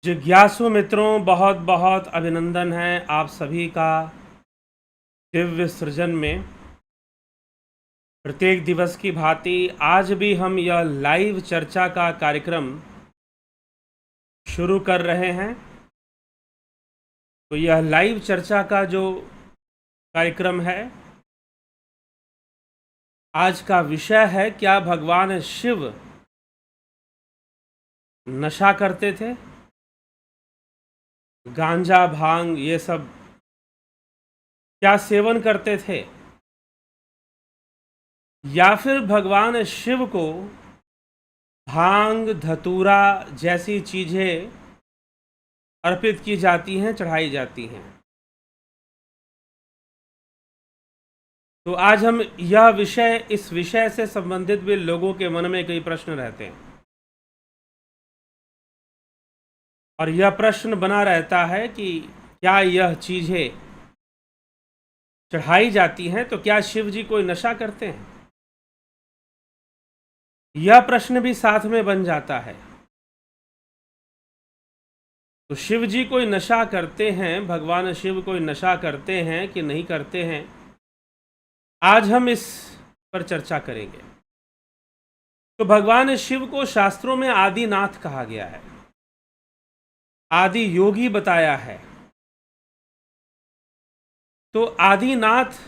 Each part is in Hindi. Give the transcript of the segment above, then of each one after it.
जिज्ञासु मित्रों, बहुत बहुत अभिनंदन है आप सभी का दिव्य सृजन में। प्रत्येक दिवस की भांति आज भी हम यह लाइव चर्चा का कार्यक्रम शुरू कर रहे हैं। तो यह लाइव चर्चा का जो कार्यक्रम है, आज का विषय है, क्या भगवान शिव नशा करते थे? गांजा, भांग ये सब क्या सेवन करते थे, या फिर भगवान शिव को भांग, धतूरा जैसी चीजें अर्पित की जाती हैं, चढ़ाई जाती हैं? तो आज हम इस विषय से संबंधित भी लोगों के मन में कई प्रश्न रहते हैं, और यह प्रश्न बना रहता है कि क्या यह चीजें चढ़ाई जाती हैं तो क्या शिव जी कोई नशा करते हैं? यह प्रश्न भी साथ में बन जाता है। तो शिव जी कोई नशा करते हैं, भगवान शिव कोई नशा करते हैं कि नहीं करते हैं, आज हम इस पर चर्चा करेंगे। तो भगवान शिव को शास्त्रों में आदिनाथ कहा गया है, आदि योगी बताया है। तो आदिनाथ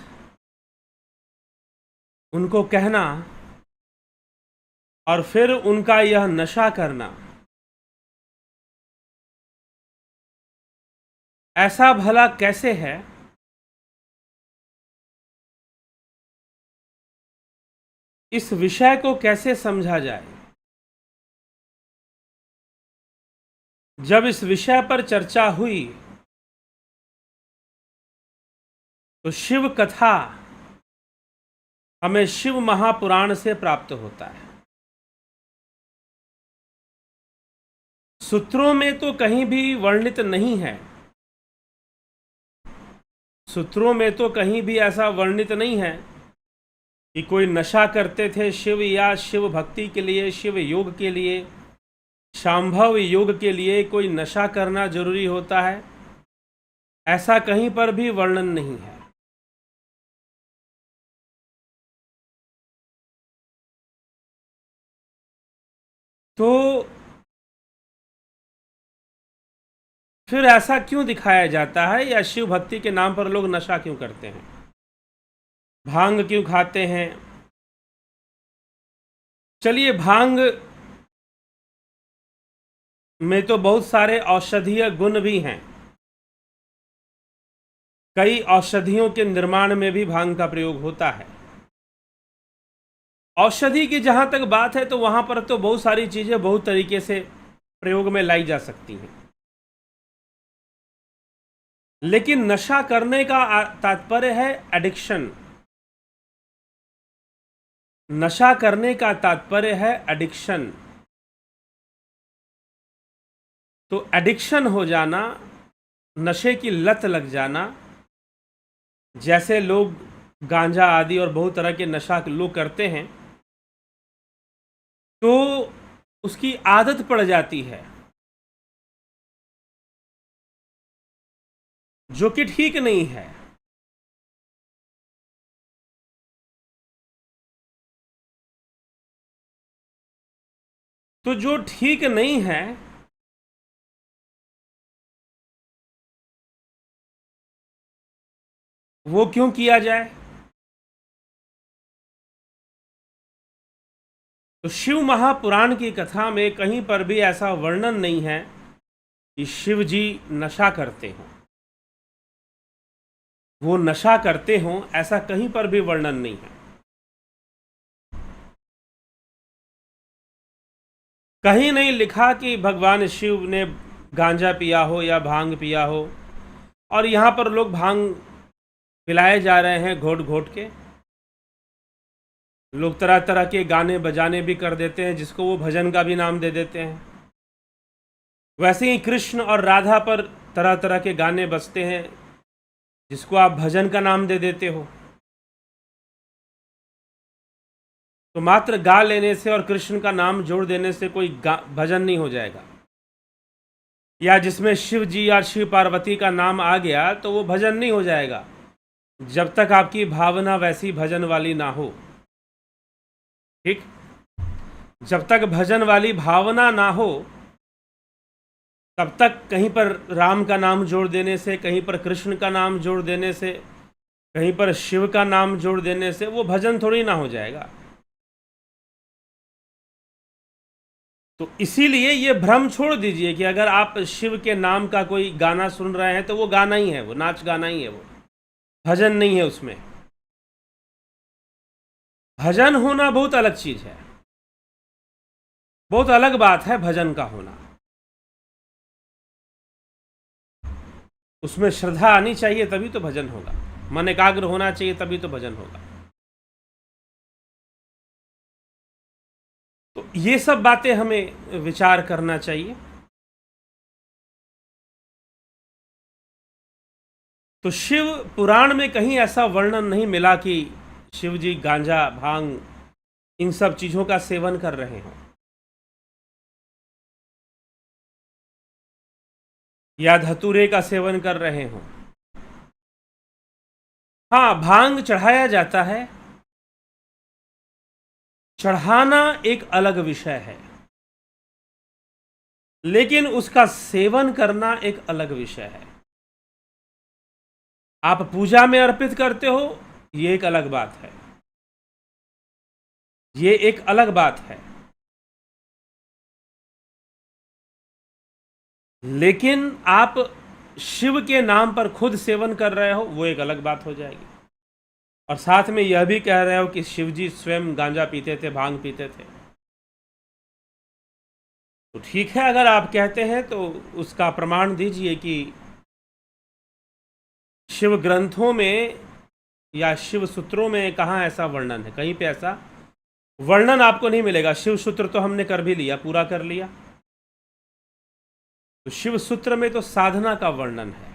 उनको कहना और फिर उनका यह नशा करना, ऐसा भला कैसे है? इस विषय को कैसे समझा जाए? जब इस विषय पर चर्चा हुई तो शिव कथा हमें शिव महापुराण से प्राप्त होता है। सूत्रों में तो कहीं भी वर्णित नहीं है, सूत्रों में तो कहीं भी ऐसा वर्णित नहीं है कि कोई नशा करते थे शिव, या शिव भक्ति के लिए, शिव योग के लिए, शांभव योग के लिए कोई नशा करना जरूरी होता है। ऐसा कहीं पर भी वर्णन नहीं है। तो फिर ऐसा क्यों दिखाया जाता है, या शिव भक्ति के नाम पर लोग नशा क्यों करते हैं, भांग क्यों खाते हैं? चलिए, भांग में तो बहुत सारे औषधीय गुण भी हैं। कई औषधियों के निर्माण में भी भांग का प्रयोग होता है। औषधि की जहां तक बात है तो वहां पर तो बहुत सारी चीजें बहुत तरीके से प्रयोग में लाई जा सकती हैं। लेकिन नशा करने का तात्पर्य है एडिक्शन। नशा करने का तात्पर्य है एडिक्शन। तो एडिक्शन हो जाना, नशे की लत लग जाना, जैसे लोग गांजा आदि और बहुत तरह के नशा लोग करते हैं, तो उसकी आदत पड़ जाती है, जो कि ठीक नहीं है। तो जो ठीक नहीं है, वो क्यों किया जाए? तो शिव महापुराण की कथा में कहीं पर भी ऐसा वर्णन नहीं है कि शिव जी नशा करते हों, वो नशा करते हों, ऐसा कहीं पर भी वर्णन नहीं है। कहीं नहीं लिखा कि भगवान शिव ने गांजा पिया हो या भांग पिया हो। और यहाँ पर लोग भांग पिलाए जा रहे हैं घोट घोट के। लोग तरह तरह के गाने बजाने भी कर देते हैं, जिसको वो भजन का भी नाम दे देते हैं। वैसे ही कृष्ण और राधा पर तरह तरह के गाने बजते हैं, जिसको आप भजन का नाम दे देते हो। तो मात्र गा लेने से और कृष्ण का नाम जोड़ देने से कोई भजन नहीं हो जाएगा। या जिसमें शिव जी या शिव पार्वती का नाम आ गया तो वो भजन नहीं हो जाएगा जब तक आपकी भावना वैसी भजन वाली ना हो। ठीक, जब तक भजन वाली भावना ना हो तब तक कहीं पर राम का नाम जोड़ देने से, कहीं पर कृष्ण का नाम जोड़ देने से, कहीं पर शिव का नाम जोड़ देने से वो भजन थोड़ी ना हो जाएगा। तो इसीलिए ये भ्रम छोड़ दीजिए कि अगर आप शिव के नाम का कोई गाना सुन रहे हैं तो वो गाना ही है, वो नाच गाना ही है, वो भजन नहीं है। उसमें भजन होना बहुत अलग चीज है, बहुत अलग बात है भजन का होना। उसमें श्रद्धा आनी चाहिए तभी तो भजन होगा, मन एकाग्र होना चाहिए तभी तो भजन होगा। तो ये सब बातें हमें विचार करना चाहिए। तो शिव पुराण में कहीं ऐसा वर्णन नहीं मिला कि शिव जी गांजा, भांग, इन सब चीजों का सेवन कर रहे हों या धतूरे का सेवन कर रहे हों। हाँ, भांग चढ़ाया जाता है, चढ़ाना एक अलग विषय है, लेकिन उसका सेवन करना एक अलग विषय है। आप पूजा में अर्पित करते हो, ये एक अलग बात है, ये एक अलग बात है। लेकिन आप शिव के नाम पर खुद सेवन कर रहे हो, वो एक अलग बात हो जाएगी। और साथ में यह भी कह रहे हो कि शिव जी स्वयं गांजा पीते थे, भांग पीते थे। तो ठीक है, अगर आप कहते हैं तो उसका प्रमाण दीजिए कि शिव ग्रंथों में या शिव सूत्रों में कहाँ ऐसा वर्णन है। कहीं पे ऐसा वर्णन आपको नहीं मिलेगा। शिव सूत्र तो हमने कर भी लिया, पूरा कर लिया। तो शिव सूत्र में तो साधना का वर्णन है।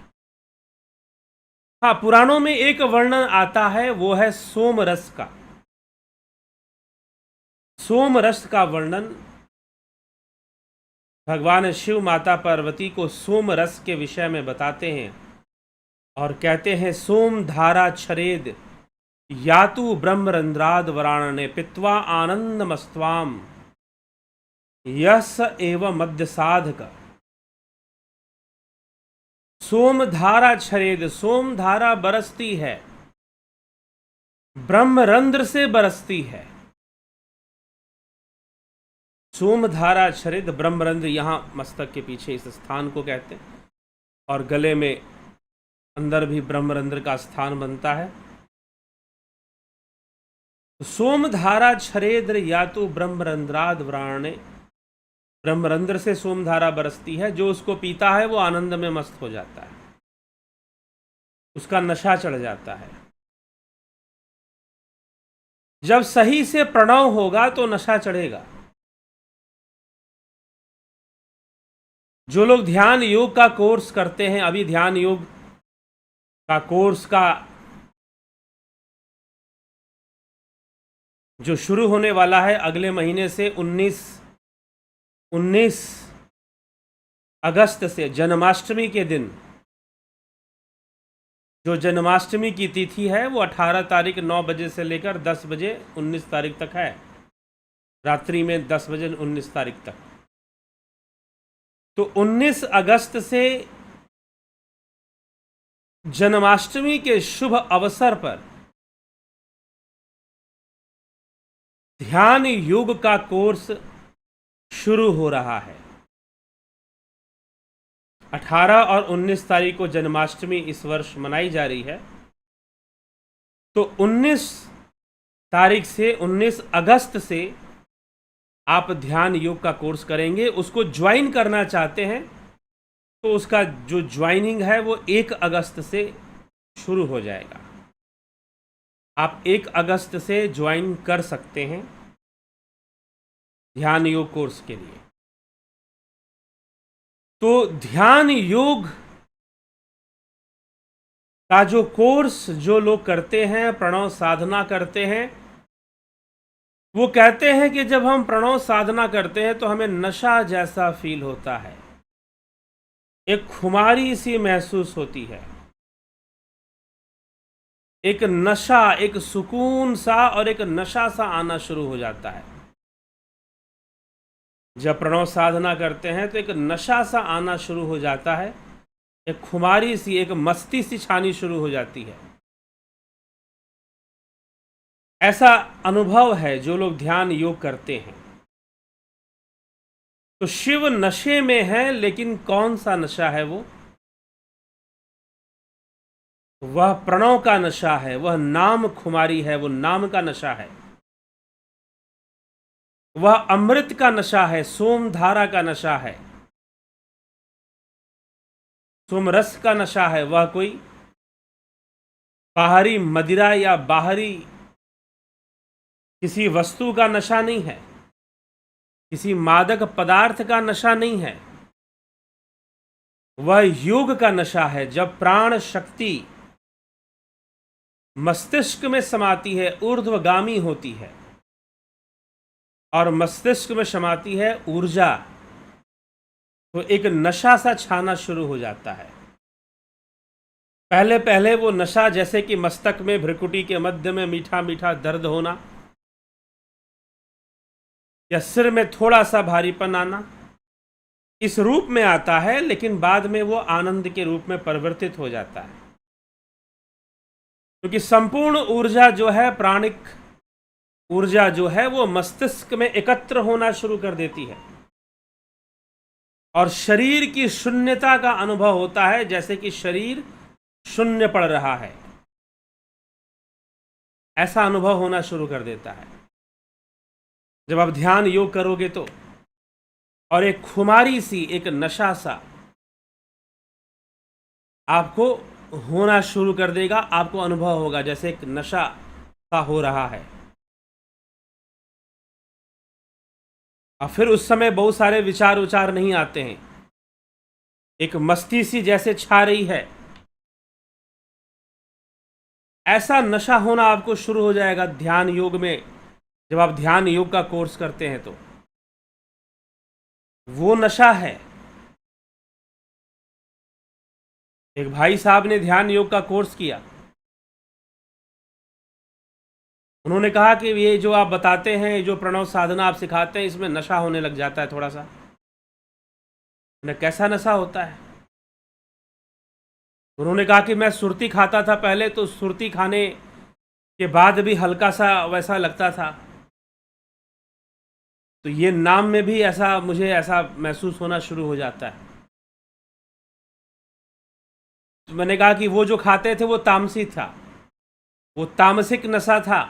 हाँ, पुराणों में एक वर्णन आता है, वो है सोम रस का। सोम रस का वर्णन भगवान शिव माता पार्वती को सोम रस के विषय में बताते हैं और कहते हैं, सोम धारा छरेद यातु ब्रह्मरंध्राद वराणने पित्वा आनंदमस्त्वाम यस एव मध्य साधक। सोमधारा छरेद, सोमधारा बरसती है, ब्रह्मरंध्र से बरसती है। सोमधारा छरेद, ब्रह्मरंध्र यहां मस्तक के पीछे इस स्थान को कहते हैं, और गले में अंदर भी ब्रह्मरंध्र का स्थान बनता है। सोमधारा छरेद्र या तो ब्रह्मरंध्राद व्राणे, ब्रह्मरंध्र से सोमधारा बरसती है। जो उसको पीता है वो आनंद में मस्त हो जाता है, उसका नशा चढ़ जाता है। जब सही से प्रणव होगा तो नशा चढ़ेगा। जो लोग ध्यान योग का कोर्स करते हैं, अभी ध्यान योग का कोर्स का जो शुरू होने वाला है अगले महीने से, 19 अगस्त से, जन्माष्टमी के दिन, जो जन्माष्टमी की तिथि है वो 18 तारीख 9 बजे से लेकर 10 बजे 19 तारीख तक है, रात्रि में 10 बजे 19 तारीख तक। तो 19 अगस्त से जन्माष्टमी के शुभ अवसर पर ध्यान योग का कोर्स शुरू हो रहा है। 18 और 19 तारीख को जन्माष्टमी इस वर्ष मनाई जा रही है। तो 19 तारीख से 19 अगस्त से आप ध्यान योग का कोर्स करेंगे। उसको ज्वाइन करना चाहते हैं तो उसका जो ज्वाइनिंग है वो 1 अगस्त से शुरू हो जाएगा। आप 1 अगस्त से ज्वाइन कर सकते हैं ध्यान योग कोर्स के लिए। तो ध्यान योग का जो कोर्स जो लोग करते हैं, प्रणव साधना करते हैं, वो कहते हैं कि जब हम प्रणव साधना करते हैं तो हमें नशा जैसा फील होता है। एक खुमारी सी महसूस होती है, एक नशा, एक सुकून सा और एक नशा सा आना शुरू हो जाता है। जब प्रणव साधना करते हैं तो एक नशा सा आना शुरू हो जाता है, एक खुमारी सी, एक मस्ती सी छानी शुरू हो जाती है। ऐसा अनुभव है जो लोग ध्यान योग करते हैं। तो शिव नशे में है, लेकिन कौन सा नशा है वो? वह प्रणव का नशा है, वह नाम खुमारी है, वो नाम का नशा है। वह अमृत का नशा है, सोम धारा का नशा है, सोम रस का नशा है। वह कोई बाहरी मदिरा या बाहरी किसी वस्तु का नशा नहीं है, किसी मादक पदार्थ का नशा नहीं है। वह योग का नशा है, जब प्राण शक्ति मस्तिष्क में समाती है, ऊर्ध्वगामी होती है और मस्तिष्क में समाती है ऊर्जा, तो एक नशा सा छाना शुरू हो जाता है। पहले पहले वो नशा जैसे कि मस्तक में भ्रिकुटी के मध्य में मीठा मीठा दर्द होना या सिर में थोड़ा सा भारीपन आना, इस रूप में आता है, लेकिन बाद में वो आनंद के रूप में परिवर्तित हो जाता है, क्योंकि संपूर्ण ऊर्जा जो है, प्राणिक ऊर्जा जो है, वो मस्तिष्क में एकत्र होना शुरू कर देती है और शरीर की शून्यता का अनुभव होता है, जैसे कि शरीर शून्य पड़ रहा है, ऐसा अनुभव होना शुरू कर देता है जब आप ध्यान योग करोगे तो। और एक खुमारी सी, एक नशा सा आपको होना शुरू कर देगा, आपको अनुभव होगा जैसे एक नशा सा हो रहा है। और फिर उस समय बहुत सारे विचार उचार नहीं आते हैं, एक मस्ती सी जैसे छा रही है, ऐसा नशा होना आपको शुरू हो जाएगा ध्यान योग में। जब आप ध्यान योग का कोर्स करते हैं तो वो नशा है। एक भाई साहब ने ध्यान योग का कोर्स किया, उन्होंने कहा कि ये जो आप बताते हैं, जो प्रणव साधना आप सिखाते हैं, इसमें नशा होने लग जाता है थोड़ा सा। कैसा नशा होता है? उन्होंने कहा कि मैं सुरती खाता था पहले, तो सुरती खाने के बाद भी हल्का सा वैसा लगता था, तो ये नाम में भी ऐसा मुझे ऐसा महसूस होना शुरू हो जाता है। तो मैंने कहा कि वो जो खाते थे वो तामसी था, वो तामसिक नशा था।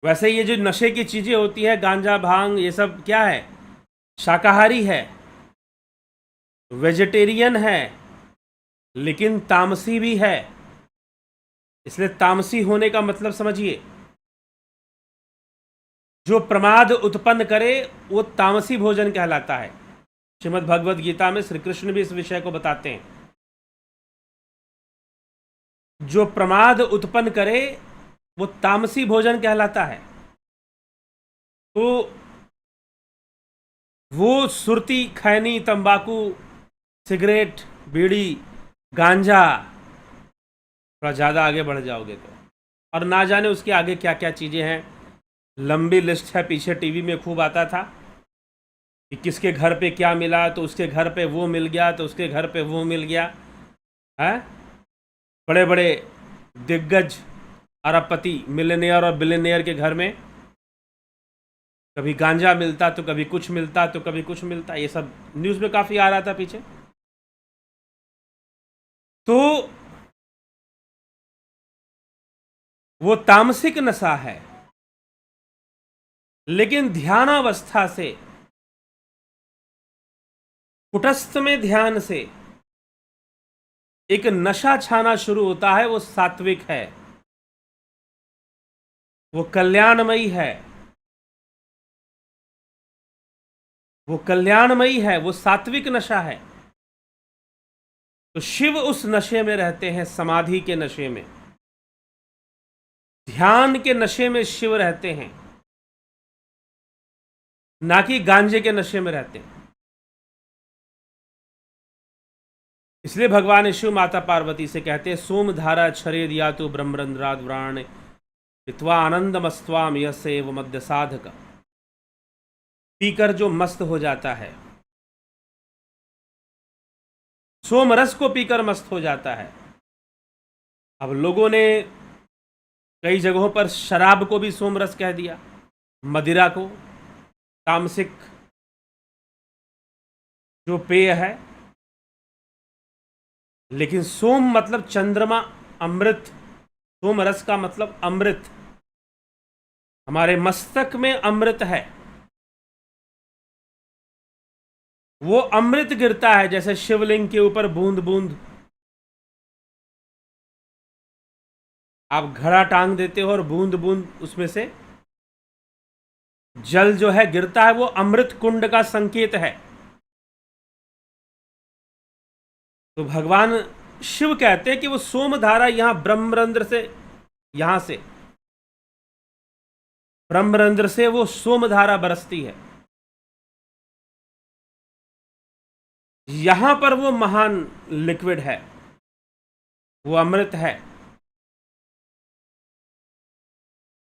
वैसे ये जो नशे की चीजें होती है, गांजा भांग, ये सब क्या है? शाकाहारी है, वेजिटेरियन है, लेकिन तामसी भी है। इसलिए तामसी होने का मतलब समझिए, जो प्रमाद उत्पन्न करे वो तामसी भोजन कहलाता है। श्रीमद् भगवद गीता में श्री कृष्ण भी इस विषय को बताते हैं। जो प्रमाद उत्पन्न करे वो तामसी भोजन कहलाता है। तो वो सुरती, खैनी, तंबाकू, सिगरेट, बीड़ी, गांजा, थोड़ा ज़्यादा आगे बढ़ जाओगे तो, और ना जाने उसके आगे क्या क्या चीज़ें हैं, लंबी लिस्ट है। पीछे टीवी में खूब आता था कि किसके घर पे क्या मिला, तो उसके घर पे वो मिल गया, तो उसके घर पे वो मिल गया है। बड़े बड़े दिग्गज अरबपति, मिलेनियर और बिलेनियर के घर में कभी गांजा मिलता, तो कभी कुछ मिलता, तो कभी कुछ मिलता। ये सब न्यूज़ में काफ़ी आ रहा था पीछे। तो वो तामसिक नशा है, लेकिन ध्यानावस्था से, कुटस्थ में ध्यान से एक नशा छाना शुरू होता है। वो सात्विक है, वो कल्याणमयी है, वो कल्याणमयी है, वो सात्विक नशा है। तो शिव उस नशे में रहते हैं, समाधि के नशे में, ध्यान के नशे में शिव रहते हैं, ना कि गांजे के नशे में रहते हैं। इसलिए भगवान शिव माता पार्वती से कहते हैं सोम धारा छरे दिया तो ब्रह्मरंध्राद व्राण पित्वा आनंद मस्त्वाम यसेव मध्य साधक। पीकर जो मस्त हो जाता है, सोम रस को पीकर मस्त हो जाता है। अब लोगों ने कई जगहों पर शराब को भी सोम रस कह दिया, मदिरा को, तामसिक जो पेय है। लेकिन सोम मतलब चंद्रमा, अमृत। सोम रस का मतलब अमृत। हमारे मस्तक में अमृत है, वो अमृत गिरता है जैसे शिवलिंग के ऊपर बूंद बूंद आप घड़ा टांग देते हो और बूंद बूंद उसमें से जल जो है गिरता है, वो अमृत कुंड का संकेत है। तो भगवान शिव कहते हैं कि वो सोम धारा यहां ब्रह्मरंध्र से, यहां से ब्रह्मरंध्र से वो सोम धारा बरसती है। यहां पर वो महान लिक्विड है, वो अमृत है।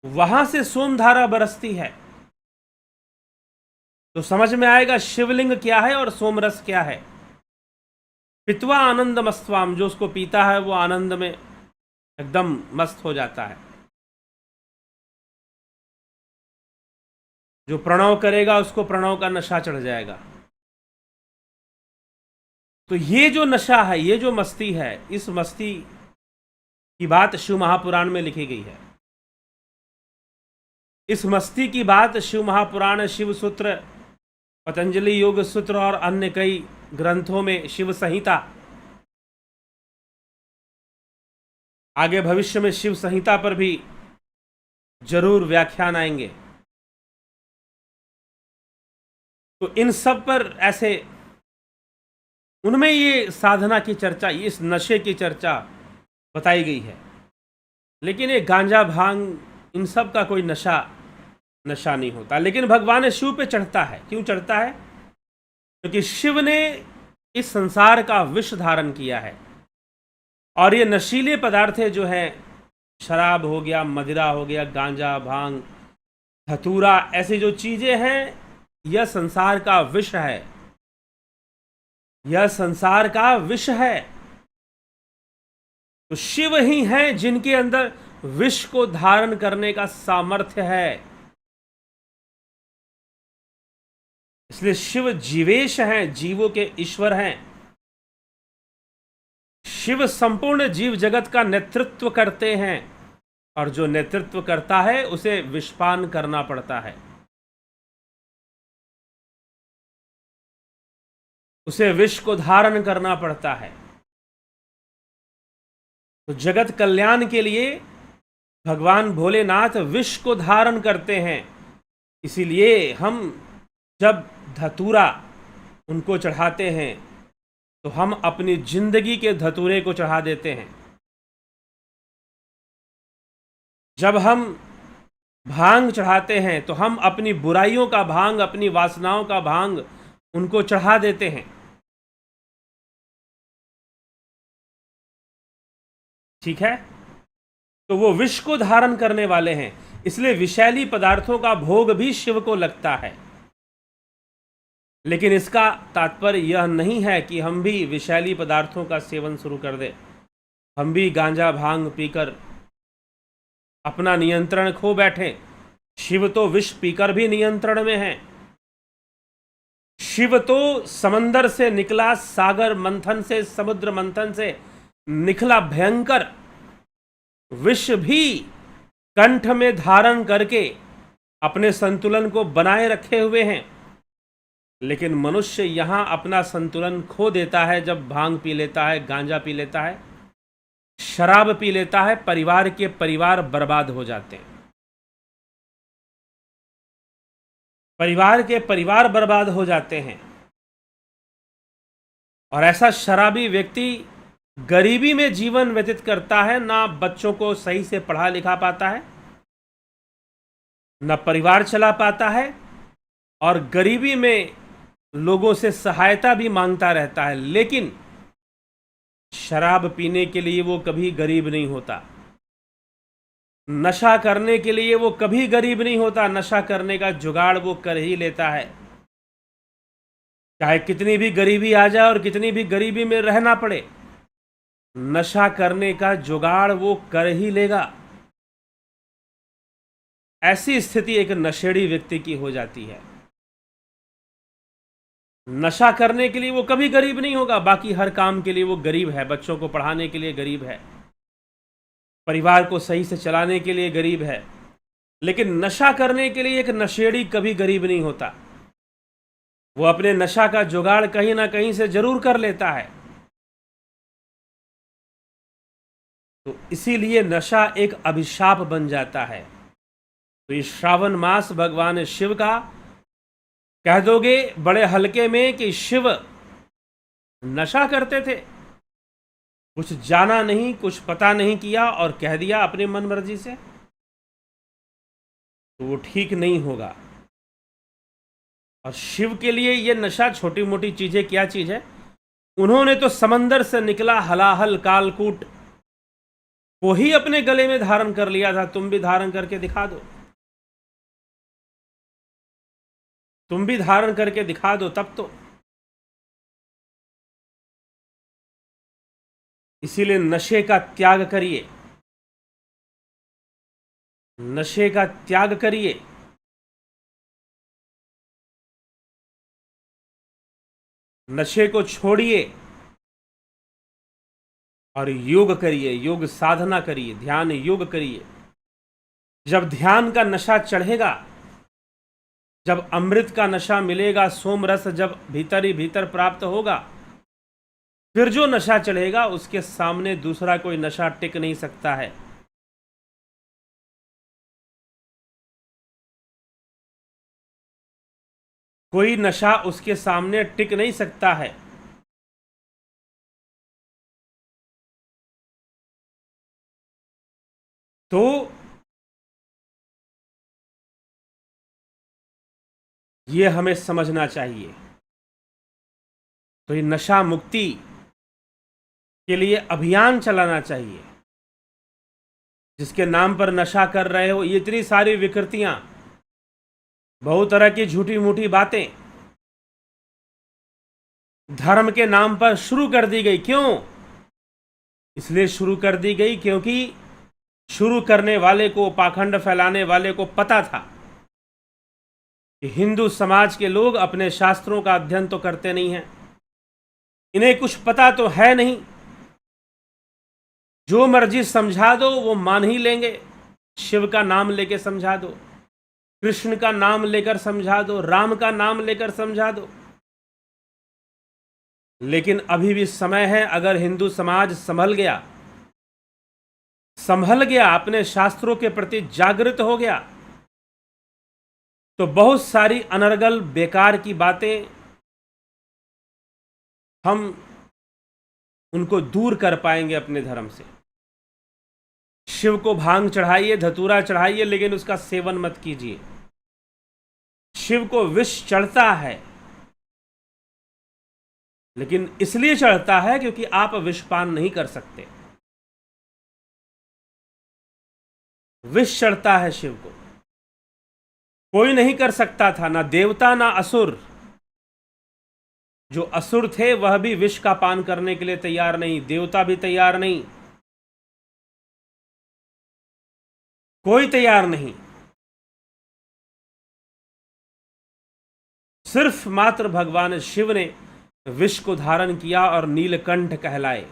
वहां से सोम धारा बरसती है। तो समझ में आएगा शिवलिंग क्या है और सोमरस क्या है। पित्वा आनंद मस्त्वाम, जो उसको पीता है वो आनंद में एकदम मस्त हो जाता है। जो प्रणव करेगा उसको प्रणव का नशा चढ़ जाएगा। तो ये जो नशा है, ये जो मस्ती है, इस मस्ती की बात शिव महापुराण में लिखी गई है। इस मस्ती की बात शिव महापुराण, शिव सूत्र, पतंजलि योग सूत्र और अन्य कई ग्रंथों में, शिव संहिता, आगे भविष्य में शिव संहिता पर भी जरूर व्याख्यान आएंगे। तो इन सब पर ऐसे, उनमें ये साधना की चर्चा, इस नशे की चर्चा बताई गई है। लेकिन ये गांजा भांग इन सब का कोई नशा नहीं होता। लेकिन भगवान शिव पे चढ़ता है। क्यों चढ़ता है? क्योंकि शिव ने इस संसार का विष धारण किया है। और ये नशीले पदार्थ जो है, शराब हो गया, मदिरा हो गया, गांजा भांग, धतूरा, ऐसी जो चीजें हैं, यह संसार का विष है। यह संसार का विष है। तो शिव ही हैं जिनके अंदर विष को धारण करने का सामर्थ्य है। इसलिए शिव जीवेश हैं, जीवों के ईश्वर हैं। शिव संपूर्ण जीव जगत का नेतृत्व करते हैं, और जो नेतृत्व करता है उसे विषपान करना पड़ता है, उसे विष को धारण करना पड़ता है। तो जगत कल्याण के लिए भगवान भोलेनाथ विष को धारण करते हैं। इसीलिए हम जब धतूरा उनको चढ़ाते हैं तो हम अपनी जिंदगी के धतूरे को चढ़ा देते हैं। जब हम भांग चढ़ाते हैं तो हम अपनी बुराइयों का भांग, अपनी वासनाओं का भांग उनको चढ़ा देते हैं। ठीक है? तो वो विष को धारण करने वाले हैं। इसलिए विषैली पदार्थों का भोग भी शिव को लगता है। लेकिन इसका तात्पर्य यह नहीं है कि हम भी विषैली पदार्थों का सेवन शुरू कर दें, हम भी गांजा भांग पीकर अपना नियंत्रण खो बैठें। शिव तो विष पीकर भी नियंत्रण में है। शिव तो समंदर से निकला, सागर मंथन से, समुद्र मंथन से निकला भयंकर विष भी कंठ में धारण करके अपने संतुलन को बनाए रखे हुए हैं। लेकिन मनुष्य यहां अपना संतुलन खो देता है जब भांग पी लेता है, गांजा पी लेता है, शराब पी लेता है। परिवार के परिवार बर्बाद हो जाते हैं। परिवार के परिवार बर्बाद हो जाते हैं। और ऐसा शराबी व्यक्ति गरीबी में जीवन व्यतीत करता है, ना बच्चों को सही से पढ़ा लिखा पाता है, ना परिवार चला पाता है, और गरीबी में लोगों से सहायता भी मांगता रहता है। लेकिन शराब पीने के लिए वो कभी गरीब नहीं होता, नशा करने के लिए वो कभी गरीब नहीं होता। नशा करने का जुगाड़ वो कर ही लेता है, चाहे कितनी भी गरीबी आ जाए और कितनी भी गरीबी में रहना पड़े, नशा करने का जुगाड़ वो कर ही लेगा। ऐसी स्थिति एक नशेड़ी व्यक्ति की हो जाती है। नशा करने के लिए वो कभी गरीब नहीं होगा, बाकी हर काम के लिए वो गरीब है। बच्चों को पढ़ाने के लिए गरीब है, परिवार को सही से चलाने के लिए गरीब है, लेकिन नशा करने के लिए एक नशेड़ी कभी गरीब नहीं होता। वो अपने नशा का जुगाड़ कहीं ना कहीं से जरूर कर लेता है। तो इसीलिए नशा एक अभिशाप बन जाता है। तो ये श्रावण मास भगवान शिव का, कह दोगे बड़े हल्के में कि शिव नशा करते थे, कुछ जाना नहीं, कुछ पता नहीं किया और कह दिया अपनी मन मर्जी से, तो वो ठीक नहीं होगा। और शिव के लिए ये नशा छोटी मोटी चीजें क्या चीज है। उन्होंने तो समंदर से निकला हलाहल कालकूट को ही अपने गले में धारण कर लिया था। तुम भी धारण करके दिखा दो, तुम भी धारण करके दिखा दो तब तो। इसीलिए नशे का त्याग करिए, नशे का त्याग करिए। नशे को छोड़िए और योग करिए, योग साधना करिए, ध्यान योग करिए। जब ध्यान का नशा चढ़ेगा, जब अमृत का नशा मिलेगा, सोम रस जब भीतर ही भीतर प्राप्त होगा, फिर जो नशा चढ़ेगा उसके सामने दूसरा कोई नशा टिक नहीं सकता है। कोई नशा उसके सामने टिक नहीं सकता है। तो ये हमें समझना चाहिए। तो ये नशा मुक्ति के लिए अभियान चलाना चाहिए। जिसके नाम पर नशा कर रहे हो, ये इतनी सारी विकृतियां, बहुत तरह की झूठी मूठी बातें धर्म के नाम पर शुरू कर दी गई। क्यों? इसलिए शुरू कर दी गई क्योंकि शुरू करने वाले को, पाखंड फैलाने वाले को पता था कि हिंदू समाज के लोग अपने शास्त्रों का अध्ययन तो करते नहीं हैं, इन्हें कुछ पता तो है नहीं, जो मर्जी समझा दो वो मान ही लेंगे। शिव का नाम लेकर समझा दो, कृष्ण का नाम लेकर समझा दो, राम का नाम लेकर समझा दो। लेकिन अभी भी समय है, अगर हिंदू समाज संभल गया, अपने शास्त्रों के प्रति जागृत हो गया, तो बहुत सारी अनर्गल बेकार की बातें हम उनको दूर कर पाएंगे अपने धर्म से। शिव को भांग चढ़ाइए, धतूरा चढ़ाइए, लेकिन उसका सेवन मत कीजिए। शिव को विष चढ़ता है, लेकिन इसलिए चढ़ता है क्योंकि आप विषपान नहीं कर सकते। विष चढ़ता है शिव को, कोई नहीं कर सकता था, ना देवता ना असुर। जो असुर थे वह भी विष का पान करने के लिए तैयार नहीं, देवता भी तैयार नहीं, कोई तैयार नहीं। सिर्फ मात्र भगवान शिव ने विष को धारण किया और नीलकंठ कहलाए।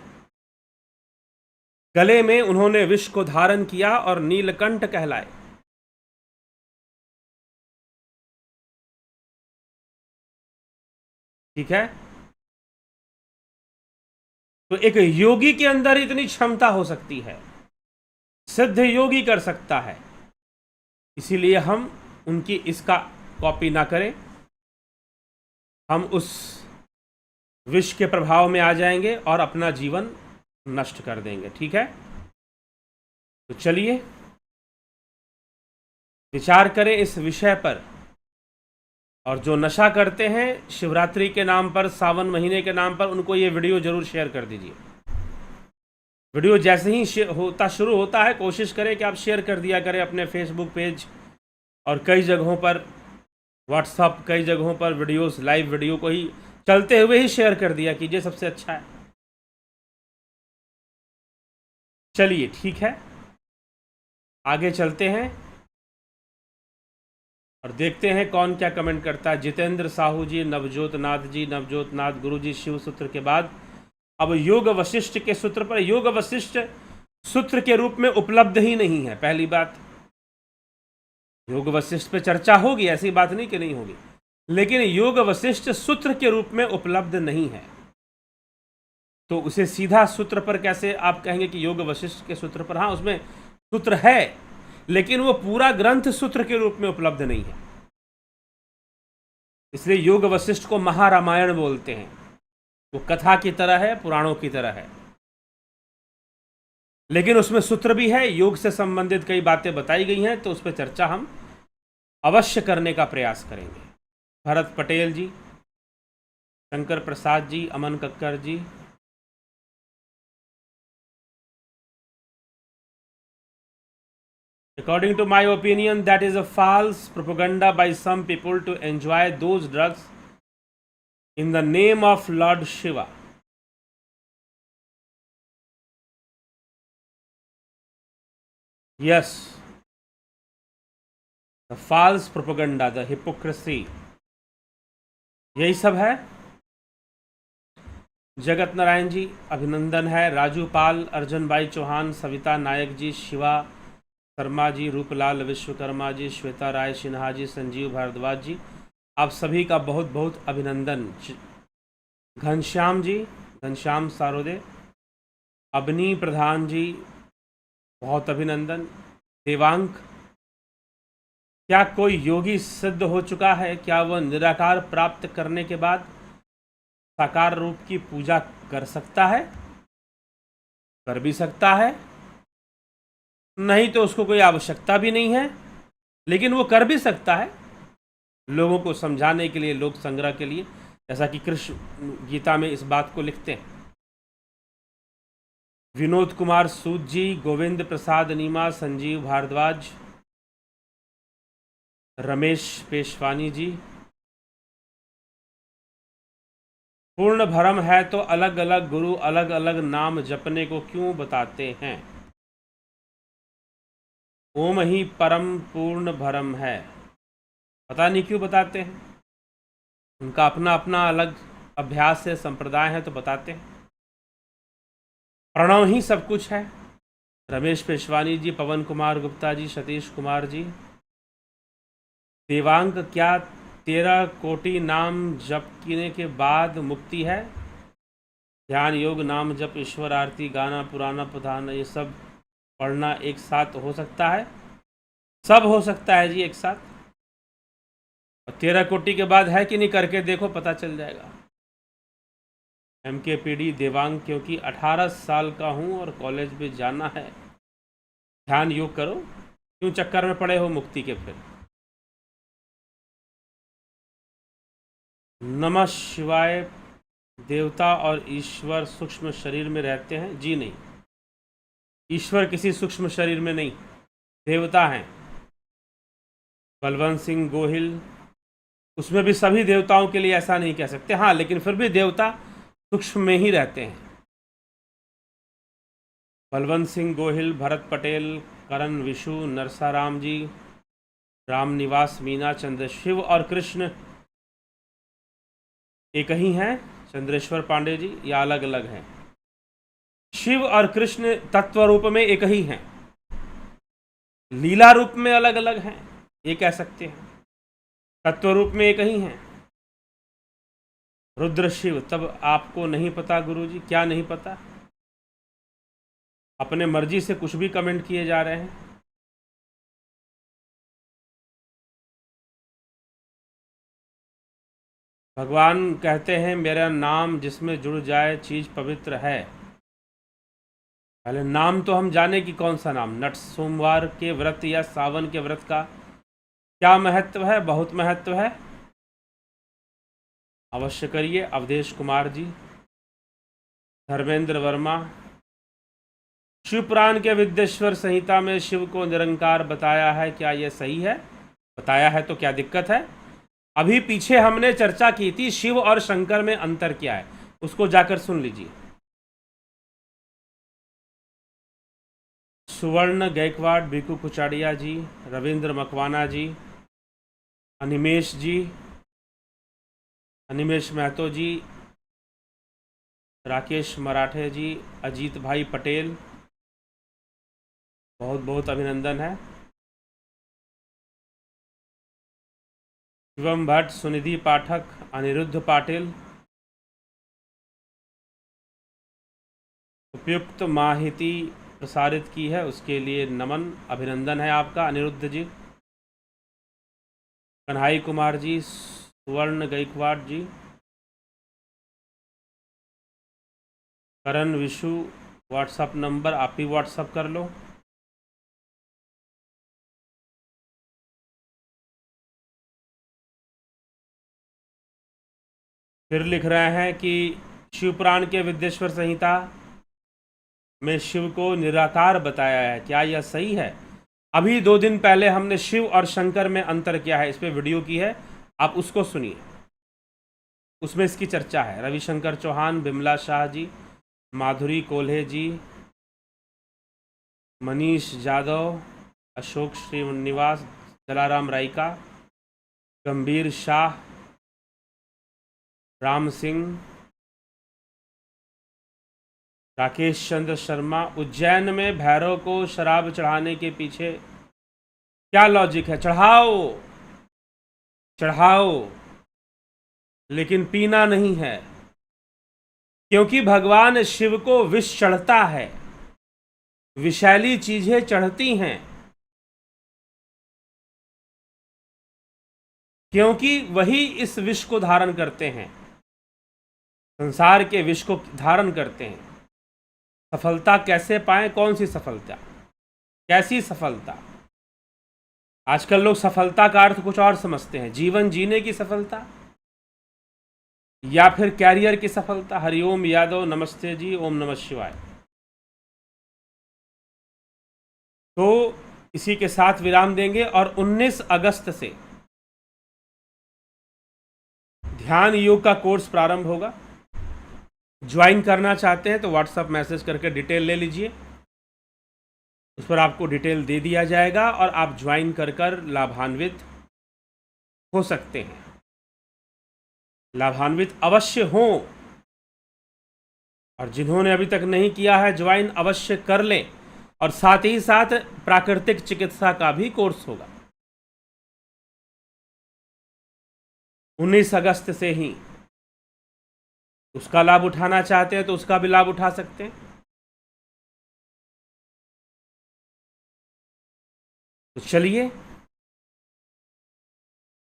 गले में उन्होंने विष को धारण किया और नीलकंठ कहलाए। ठीक है। तो एक योगी के अंदर इतनी क्षमता हो सकती है, सिद्ध योगी कर सकता है। इसीलिए हम उनकी इसका कॉपी ना करें, हम उस विष के प्रभाव में आ जाएंगे और अपना जीवन नष्ट कर देंगे। ठीक है। तो चलिए विचार करें इस विषय पर। और जो नशा करते हैं शिवरात्रि के नाम पर, सावन महीने के नाम पर, उनको ये वीडियो जरूर शेयर कर दीजिए। वीडियो जैसे ही शुरू होता है कोशिश करें कि आप शेयर कर दिया करें अपने फेसबुक पेज और कई जगहों पर, व्हाट्सअप, कई जगहों पर वीडियोस, लाइव वीडियो को ही चलते हुए ही शेयर कर दिया कीजिए, सबसे अच्छा है। चलिए ठीक है, आगे चलते हैं और देखते हैं कौन क्या कमेंट करता है। जितेंद्र साहू जी, नवजोत नाथ गुरु जी, शिव सूत्र के बाद अब योग वशिष्ठ के सूत्र पर। योग वशिष्ठ सूत्र के रूप में उपलब्ध ही नहीं है, पहली बात। योग वशिष्ठ पे चर्चा होगी, ऐसी बात नहीं कि नहीं होगी, लेकिन योग वशिष्ठ सूत्र के रूप में उपलब्ध नहीं है। तो उसे सीधा सूत्र पर कैसे आप कहेंगे कि योग वशिष्ठ के सूत्र पर? हाँ, उसमें सूत्र है, लेकिन वो पूरा ग्रंथ सूत्र के रूप में उपलब्ध नहीं है। इसलिए योग वशिष्ठ को महारामायण बोलते हैं। वो कथा की तरह है, पुराणों की तरह है, लेकिन उसमें सूत्र भी है, योग से संबंधित कई बातें बताई गई हैं, तो उस पर चर्चा हम अवश्य करने का प्रयास करेंगे। भरत पटेल जी, शंकर प्रसाद जी, अमन कक्कर जी, according to my opinion, that is a false propaganda by some people to enjoy those drugs in the name of Lord Shiva. Yes, the false propaganda, the hypocrisy, यही सब है। जगत नारायण जी, अभिनंदन है। राजू पाल, अर्जुन भाई चौहान, सविता नायक जी, शिवा शर्मा जी, रूपलाल विश्वकर्मा जी, श्वेता राय सिन्हा जी, संजीव भारद्वाज जी, आप सभी का बहुत बहुत अभिनंदन। घनश्याम जी, घनश्याम सारोदे, अबनी प्रधान जी, बहुत अभिनंदन। देवांक, क्या कोई योगी सिद्ध हो चुका है? क्या वह निराकार प्राप्त करने के बाद साकार रूप की पूजा कर सकता है? कर भी सकता है, नहीं तो उसको कोई आवश्यकता भी नहीं है, लेकिन वो कर भी सकता है लोगों को समझाने के लिए, लोक संग्रह के लिए, जैसा कि कृष्ण गीता में इस बात को लिखते हैं। विनोद कुमार सूद जी, गोविंद प्रसाद नीमा, संजीव भारद्वाज, रमेश पेशवानी जी, पूर्ण भ्रम है तो अलग अलग गुरु अलग अलग नाम जपने को क्यों बताते हैं? ओम ही परम पूर्ण भ्रम है, पता नहीं क्यों बताते हैं। उनका अपना अपना अलग अभ्यास है, संप्रदाय है, तो बताते हैं। प्रणव ही सब कुछ है। रमेश पेशवानी जी, पवन कुमार गुप्ता जी, सतीश कुमार जी, देवांग, क्या 13 कोटि नाम जप करने के बाद मुक्ति है? ध्यान, योग, नाम जप, ईश्वर आरती, गाना, पुराना प्रधान, ये सब पढ़ना एक साथ हो सकता है? सब हो सकता है जी एक साथ। और 13 कोटि के बाद है कि नहीं, करके देखो, पता चल जाएगा। MKPD देवांग, क्योंकि 18 साल का हूँ और कॉलेज में जाना है। ध्यान योग करो, क्यों चक्कर में पड़े हो मुक्ति के? फिर नमः शिवाय, देवता और ईश्वर सूक्ष्म शरीर में रहते हैं? जी नहीं, ईश्वर किसी सूक्ष्म शरीर में नहीं, देवता हैं। बलवंत सिंह गोहिल, उसमें भी सभी देवताओं के लिए ऐसा नहीं कह सकते, हाँ, लेकिन फिर भी देवता सूक्ष्म में ही रहते हैं। बलवंत सिंह गोहिल, भरत पटेल, करण विशु, नरसाराम जी, रामनिवास मीना, चंद्र, शिव और कृष्ण एक ही हैं? चंद्रेश्वर पांडे जी, या अलग अलग हैं? शिव और कृष्ण तत्व रूप में एक ही हैं, लीला रूप में अलग अलग हैं, ये कह सकते हैं। तत्व रूप में एक ही हैं। रुद्र शिव, तब आपको नहीं पता गुरुजी? क्या नहीं पता? अपने मर्जी से कुछ भी कमेंट किए जा रहे हैं। भगवान कहते हैं मेरा नाम जिसमें जुड़ जाए चीज पवित्र है। पहले नाम तो हम जाने कि कौन सा नाम। नट सोमवार के व्रत या सावन के व्रत का क्या महत्व है? बहुत महत्व है, अवश्य करिए। अवधेश कुमार जी, धर्मेंद्र वर्मा, शिवपुराण के विद्येश्वर संहिता में शिव को निरंकार बताया है, क्या यह सही है? बताया है तो क्या दिक्कत है? अभी पीछे हमने चर्चा की थी शिव और शंकर में अंतर क्या है, उसको जाकर सुन लीजिए। सुवर्ण गायकवाड़, बीकू कुचाड़िया जी, रविंद्र मकवाना जी, अनिमेश जी, अनिमेश महतो जी, राकेश मराठे जी, अजीत भाई पटेल, बहुत बहुत अभिनंदन है। शिवम भट्ट, सुनिधि पाठक, अनिरुद्ध पाटिल, उपयुक्त माहिती प्रसारित की है उसके लिए नमन, अभिनंदन है आपका अनिरुद्ध जी। कन्हाई कुमार जी, सुवर्ण गायकवाड़ जी, करण विशु, व्हाट्सअप नंबर आप ही व्हाट्सअप कर लो। फिर लिख रहे हैं कि शिवपुराण के विद्येश्वर संहिता में शिव को निराकार बताया है, क्या यह सही है? अभी 2 दिन पहले हमने शिव और शंकर में अंतर क्या है इस पे वीडियो की है, आप उसको सुनिए, उसमें इसकी चर्चा है। रविशंकर चौहान, बिमला शाह जी, माधुरी कोल्हे जी, मनीष जादव, अशोक श्रीनिवास, जलाराम रायका, गंभीर शाह, राम सिंह, राकेश चंद्र शर्मा। उज्जैन में भैरव को शराब चढ़ाने के पीछे क्या लॉजिक है? चढ़ाओ चढ़ाओ, लेकिन पीना नहीं है, क्योंकि भगवान शिव को विष चढ़ता है, विषैली चीजें चढ़ती हैं, क्योंकि वही इस विष को धारण करते हैं, संसार के विष को धारण करते हैं। सफलता कैसे पाएं? कौन सी सफलता? कैसी सफलता? आजकल लोग सफलता का अर्थ कुछ और समझते हैं, जीवन जीने की सफलता या फिर कैरियर की सफलता। हरिओम यादव, नमस्ते जी, ओम नमः शिवाय। तो इसी के साथ विराम देंगे और 19 अगस्त से ध्यान योग का कोर्स प्रारंभ होगा। ज्वाइन करना चाहते हैं तो व्हाट्सएप मैसेज करके डिटेल ले लीजिए, उस पर आपको डिटेल दे दिया जाएगा और आप ज्वाइन कर लाभान्वित हो सकते हैं। लाभान्वित अवश्य हों, और जिन्होंने अभी तक नहीं किया है ज्वाइन अवश्य कर लें। और साथ ही साथ प्राकृतिक चिकित्सा का भी कोर्स होगा 19 अगस्त से ही। उसका लाभ उठाना चाहते हैं तो उसका भी लाभ उठा सकते हैं। तो चलिए,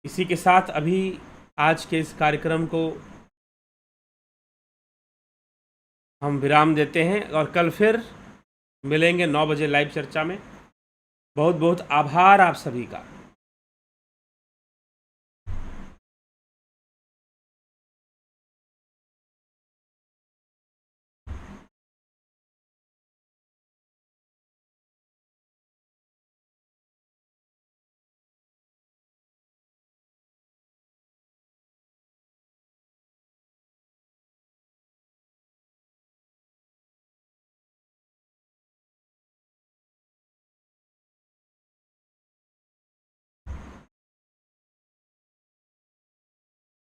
इसी के साथ अभी आज के इस कार्यक्रम को हम विराम देते हैं और कल फिर मिलेंगे 9 बजे लाइव चर्चा में। बहुत बहुत आभार आप सभी का।